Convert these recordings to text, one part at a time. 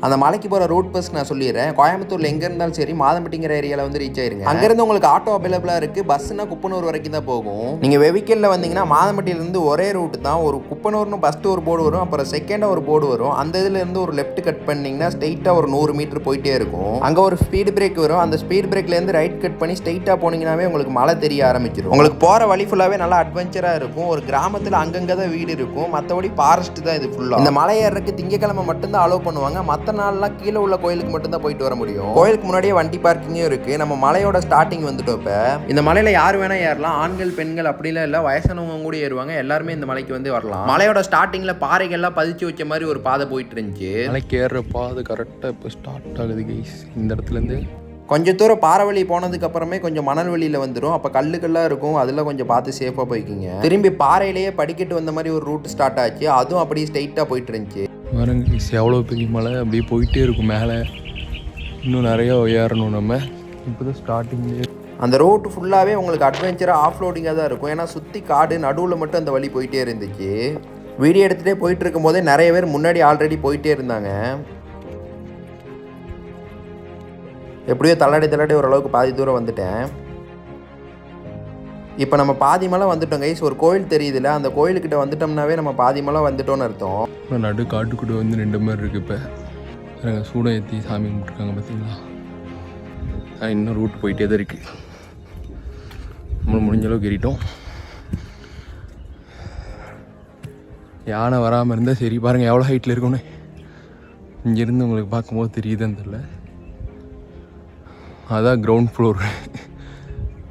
அந்த மலைக்கு போகிற ரூட் பஸ் நான் சொல்லிடுறேன். கோயம்புத்தூரில் எங்கே இருந்தாலும் சரி மாதம்பட்டிங்கிற ஏரியாவில் வந்து ரீச் ஆயிருங்க. அங்கேருந்து உங்களுக்கு ஆட்டோ அவைலபிளாக இருக்குது. பஸ்ஸுனா குப்பனூர் வரைக்கும் தான் போகும். நீங்கள் வெஹிக்கிளில் வந்தீங்கன்னா மாதம்பட்டியிலேருந்து ஒரே ரூட்டு தான். ஒரு குப்பனூர்னு ஃபஸ்ட்டு ஒரு போர்டு வரும், அப்புறம் செகண்டாக ஒரு போர்டு வரும். அந்த இதுலேருந்து ஒரு லெஃப்ட் கட் பண்ணிங்கன்னா ஸ்ட்ரெயிட்டாக ஒரு 100 மீட்டர் போயிட்டே இருக்கும். அங்கே ஒரு ஸ்பீட் பிரேக் வரும். அந்த ஸ்பீட் பிரேக்லேருந்து ரைட் கட் பண்ணி ஸ்ட்ரெயிட்டாக போனீங்கன்னாவே உங்களுக்கு மழை தெரிய ஆரம்பிச்சிடும். உங்களுக்கு போகிற வழி ஃபுல்லாகவே நல்லா அட்வென்ச்சராக இருக்கும். ஒரு கிராமத்தில் அங்கங்கே தான் வீடு இருக்கும், மற்றபடி ஃபாரஸ்ட் தான் இது ஃபுல்லாக. இந்த மலை ஏறக்கு திங்கக்கிழமை மட்டும்தான் அலோவ் பண்ணுவாங்க. மற்ற நாள்லாம் கீழே உள்ள கோயிலுக்கு மட்டும்தான் போயிட்டு வர முடியும். கோயிலுக்கு முன்னாடியே வண்டி பார்க்கிங்கும் இருக்கு. நம்ம மலையோட ஸ்டார்டிங் வந்துட்டோம். இப்போ இந்த மலையில யார் வேணா ஏறலாம். ஆண்கள் பெண்கள் அப்படிலாம் இல்லை, வயசானவங்க கூட ஏறுவாங்க. எல்லாருமே இந்த மலைக்கு வந்து வரலாம். மலையோட ஸ்டார்டிங்ல பாறைகள்லாம் பதிச்சு வச்ச மாதிரி ஒரு பாதை போயிட்டு இருந்துச்சு. மலைக்கு ஏறுற பாதை கரெக்டாக இப்போ ஸ்டார்ட் ஆகுது கைஸ். இந்த இடத்துலேருந்து கொஞ்சம் தூரம் பாறைவழி போனதுக்கு அப்புறமே கொஞ்சம் மணல் வெளியில் வந்துடும். அப்போ கல்லுக்கெல்லாம் இருக்கும், அதெல்லாம் கொஞ்சம் பார்த்து சேஃபாக போய்க்கிங்க. திரும்பி பாறையிலேயே படிக்கட்டு வந்த மாதிரி ஒரு ரூட் ஸ்டார்ட் ஆச்சு. அதுவும் அப்படியே ஸ்ட்ரைட்டாக போயிட்டு இருந்துச்சு. வரங்க கைஸ், எவ்வளோ பெரிய மலை அப்படியே போயிட்டே இருக்கும் மேலே. இன்னும் நிறையா ஏறணும் நம்ம. இப்போ தான் ஸ்டார்டிங்லேயே அந்த ரோட்டு ஃபுல்லாகவே உங்களுக்கு அட்வென்ச்சராக ஆஃப் ரோடிங்காக தான் இருக்கும். ஏன்னா சுற்றி காடு, நடுவில் மட்டும் அந்த வழி போயிட்டே இருந்துச்சு. வீடியோ எடுத்துகிட்டே போயிட்டு இருக்கும் போதே நிறைய பேர் முன்னாடி ஆல்ரெடி போயிட்டே இருந்தாங்க. எப்படியோ தள்ளாடி ஓரளவுக்கு பாதி தூரம் வந்துட்டேன். இப்போ நம்ம பாதி மலை வந்துட்டோம் கைஸ். ஒரு கோயில் தெரியுதுல்ல, அந்த கோயிலுக்கிட்ட வந்துட்டோம்னாவே நம்ம பாதி மலை வந்துட்டோன்னு அர்த்தம். நடு காட்டுக்குள்ளே வந்து 2 மாதிரி இருக்குது. இப்போ சூடம் ஏற்றி சாமி கும்பிட்ருக்காங்க பார்த்தீங்களா. இன்னும் ரூட் போயிட்டே தான் இருக்குது. நம்ம முடிஞ்ச அளவுக்கு ஏறிட்டோம். யானை வராமல் இருந்தால் சரி. பாருங்கள் எவ்வளோ ஹைட்டில் இருக்குன்னு. இங்கேருந்து உங்களுக்கு பார்க்கும்போது தெரியுதுன்னு தெரியல. அதான் கிரவுண்ட் ஃப்ளோர்.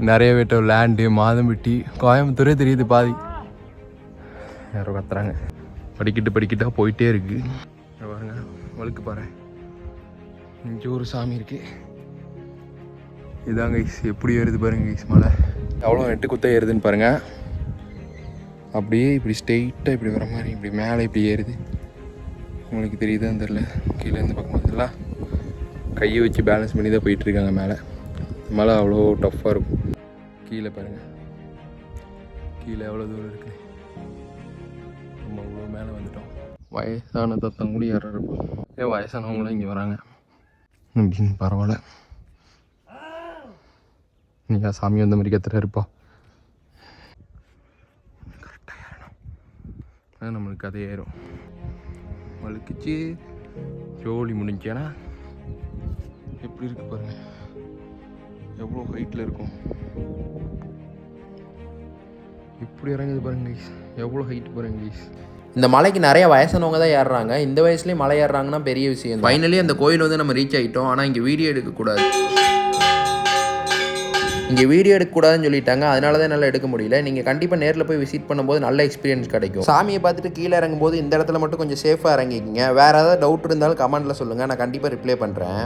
நிறைய வீட்டை லேண்டு, மாதம்பட்டி, கோயம்புத்தூரே தெரியுது பாதி. யாரோ கத்துறாங்க. படிக்கிட்டாக போயிட்டே இருக்குது. பாருங்க வழுக்கு பாரு. இங்கே ஒரு சாமி இருக்குது. இதாங்க கைஸ், எப்படி ஏறுது பாருங்க கைஸ் மலை. எவ்வளோ நெட்டு குத்த ஏறுதுன்னு பாருங்கள். அப்படியே இப்படி ஸ்ட்ரெயிட்டாக இப்படி வர மாதிரி இப்படி மேலே இப்படி ஏறுது. உங்களுக்கு தெரியுதான்னு தெரில. கீழே இருந்து பார்க்கும்போதெல்லாம் கையை வச்சு பேலன்ஸ் பண்ணி தான் போயிட்டுருக்காங்க மேலே. மலை அவ்வளோ டஃப்பாக இருக்கும். கீழே பாருங்கள், கீழே எவ்வளோ தூரம் இருக்குது. நம்ம அவ்வளோ மேலே வந்துட்டோம். வயசான தத்தம் கூட யாரும் இருக்கும். வயசானவங்களும் இங்கே வராங்க அப்படின்னு. பரவாயில்ல, நீங்கள் சாமி வந்த மாதிரி கத்துற இருப்பா. கரெக்டாக ஏறணும், நம்மளுக்கு கதை ஏறும். வழுக்கிச்சு ஜோலி முடிஞ்சேன்னா எப்படி இருக்கு பாருங்க. எவ்வளோ ஹைட்டில் இருக்கும். இப்படி இறங்குது பாருங்க கைஸ். எவ்வளோ ஹைட் பாருங்க கைஸ். இந்த மலைக்கு நிறைய வயசானவங்க தான் ஏறுறாங்க. இந்த வயசுலேயும் மலை ஏறுறாங்கன்னா பெரிய விஷயம். ஃபைனலி அந்த கோயில் வந்து நம்ம ரீச் ஆகிட்டோம். ஆனால் இங்கே வீடியோ எடுக்கக்கூடாது, இங்கே வீடியோ எடுக்கக்கூடாதுன்னு சொல்லிட்டாங்க. அதனால தான் என்னால் எடுக்க முடியல. நீங்கள் கண்டிப்பாக நேரில் போய் விசிட் பண்ணும்போது நல்ல எக்ஸ்பீரியன்ஸ் கிடைக்கும். சாமியை பார்த்துட்டு கீழே இறங்கும்போது இந்த இடத்துல மட்டும் கொஞ்சம் சேஃபாக இறங்கிக்கிங்க. வேறு ஏதாவது டவுட் இருந்தாலும் கமெண்ட்டில் சொல்லுங்கள், நான் கண்டிப்பாக ரிப்ளை பண்ணுறேன்.